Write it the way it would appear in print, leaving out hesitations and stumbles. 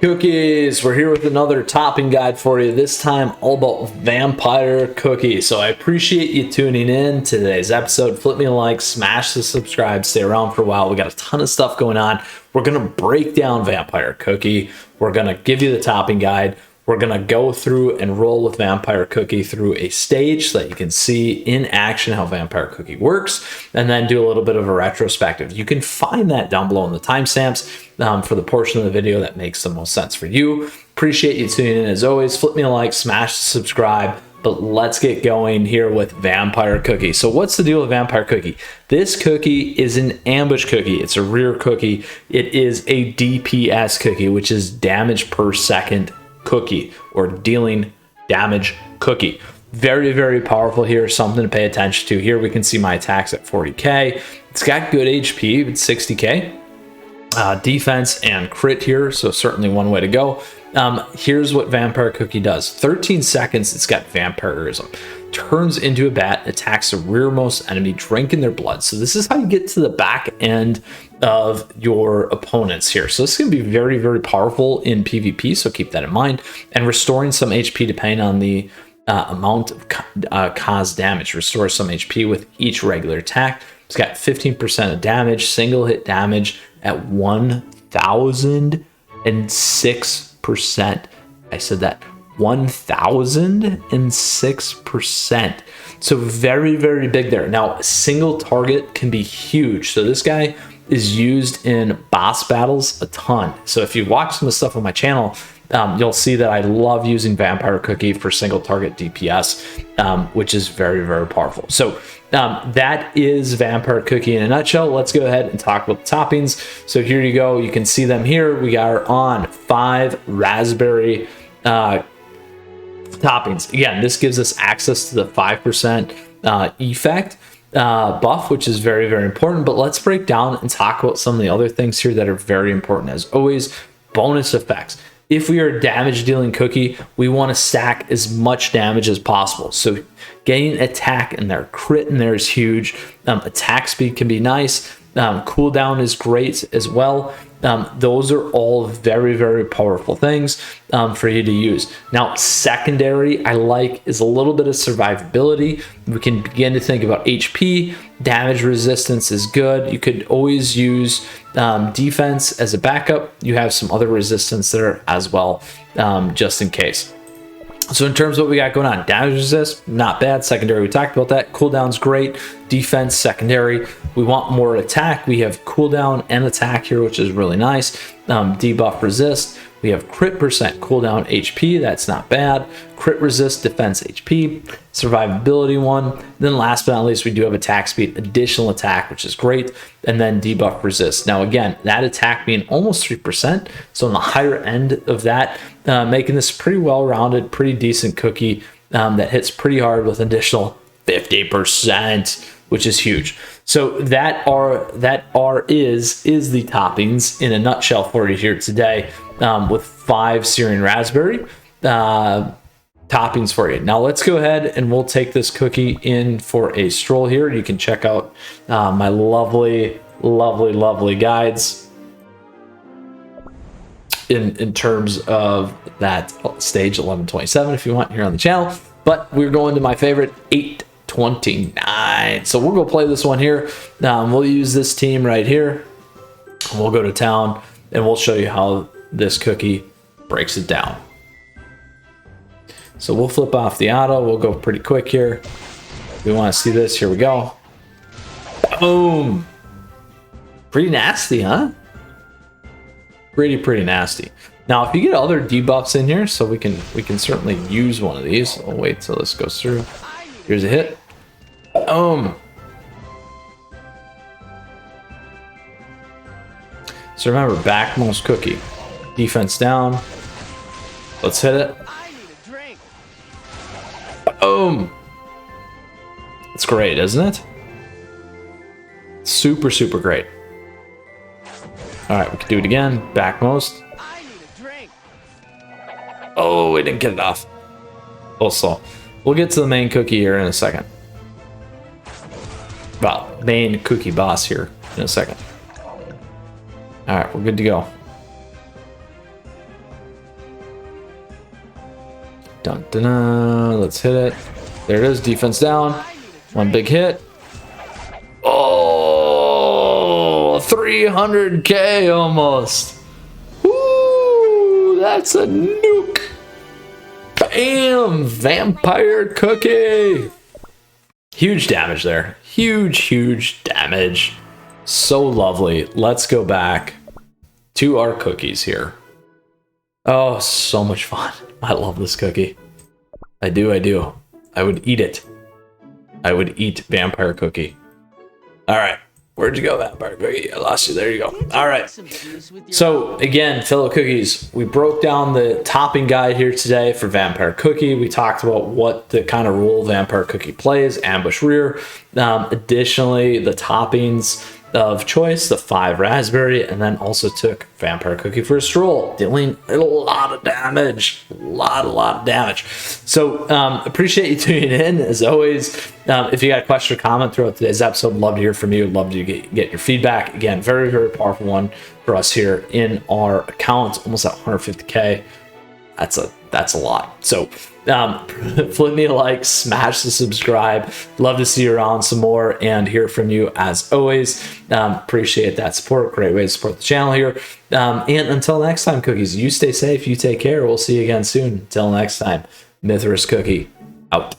Cookies, we're here with another topping guide for you, this time all about vampire cookies. So I appreciate you tuning in to today's episode. Flip me a like, smash the subscribe, stay around for a while. We got a ton of stuff going on. We're going to break down vampire cookie. We're going to give you the topping guide. We're going to go through and roll with vampire cookie through a stage so that you can see in action how vampire cookie works, and then do a little bit of a retrospective. You can find that down below in the timestamps for the portion of the video that makes the most sense for you. Appreciate you tuning in as always. Flip me a like, smash the subscribe, but let's get going here with vampire cookie. So what's the deal with vampire cookie? This cookie is an ambush cookie. It's a rear cookie. It is a DPS cookie, which is damage per second cookie, or dealing damage cookie. Very, very powerful here. Something to pay attention to. Here we can see my attacks at 40k. It's got good HP. It's 60k. Defense and crit here, so certainly one way to go. Here's what vampire cookie does. 13 seconds, it's got vampirism. Turns into a bat, attacks the rearmost enemy, drinking their blood. So this is how you get to the back end of your opponents here. So this is going to be very, very powerful in PvP, so keep that in mind. And restoring some HP depending on the amount of caused damage. Restores some HP with each regular attack. It's got 15% of damage, single hit damage at 1006%. I said that 1006%. So very, very big there. Now, a single target can be huge. So this guy is used in boss battles a ton. So if you watch some of the stuff on my channel, you'll see that I love using vampire cookie for single target DPS, which is very, very powerful. So that is vampire cookie in a nutshell. Let's go ahead and talk about the toppings. So here you go. You can see them here. We are on 5 raspberry toppings. Again, this gives us access to the 5% effect buff, which is very, very important. But let's break down and talk about some of the other things here that are very important. As always, bonus effects. If we are a damage dealing cookie, we want to stack as much damage as possible. So getting attack in there, crit in there is huge. Attack speed can be nice. Cooldown is great as well. Those are all very, very powerful things for you to use. Now, secondary I like is a little bit of survivability. We can begin to think about HP. Damage resistance is good. You could always use defense as a backup. You have some other resistance there as well, just in case. So in terms of what we got going on, damage resist, not bad. Secondary, we talked about that. Cooldown's great. Defense, secondary. We want more attack. We have cooldown and attack here, which is really nice. Debuff resist. We have crit percent, cooldown, HP. That's not bad. Crit resist, defense, HP. Survivability one. Then last but not least, we do have attack speed, additional attack, which is great. And then debuff resist. Now again, that attack being almost 3%. So on the higher end of that, making this pretty well-rounded, pretty decent cookie that hits pretty hard with additional 50%, which is huge. So that is the toppings in a nutshell for you here today, with 5 searing raspberry toppings for you. Now let's go ahead and we'll take this cookie in for a stroll here. You can check out my lovely, lovely, lovely guides in terms of that stage 1127 if you want here on the channel. But we're going to my favorite 829. So we'll go play this one here. We'll use this team right here. We'll go to town and we'll show you how this cookie breaks it down. So we'll flip off the auto. We'll go pretty quick here. We want to see this. Here we go. Boom. Pretty nasty, huh? Pretty nasty. Now, if you get other debuffs in here, so we can certainly use one of these. I'll wait till this goes through. Here's a hit. Boom. So remember, backmost cookie. Defense down. Let's hit it. Boom. It's great, isn't it? Super, super great. All right, we can do it again. Backmost. Oh, we didn't get it off. Also, we'll get to the main cookie here in a second. Well, main cookie boss here in a second. All right, we're good to go. Dun, dun, dun. Let's hit it. There it is. Defense down. One big hit. Oh, 300k almost. Woo, that's a nuke. Bam, vampire cookie. Huge damage there. Huge damage. So lovely. Let's go back to our cookies here. Oh, so much fun. I love this cookie. I do. I would eat it. I would eat vampire cookie. All right. Where'd you go, vampire cookie? I lost you. There you go. All right. So again, fellow cookies, we broke down the topping guide here today for vampire cookie. We talked about what the kind of role vampire cookie plays, ambush rear. Additionally, the toppings of choice, the 5 raspberry, and then also took vampire cookie for a stroll, dealing a lot of damage, a lot of damage. So appreciate you tuning in as always. If you got a question or comment throughout today's episode, love to hear from you. Love to get your feedback. Again, very powerful one for us here in our account, almost at 150k. That's a lot. So flip me a like, smash the subscribe. Love to see you around some more and hear from you as always. Appreciate that support. Great way to support the channel here. And until next time, cookies, you stay safe, you take care. We'll see you again soon. Until next time, Mythras Cookie out.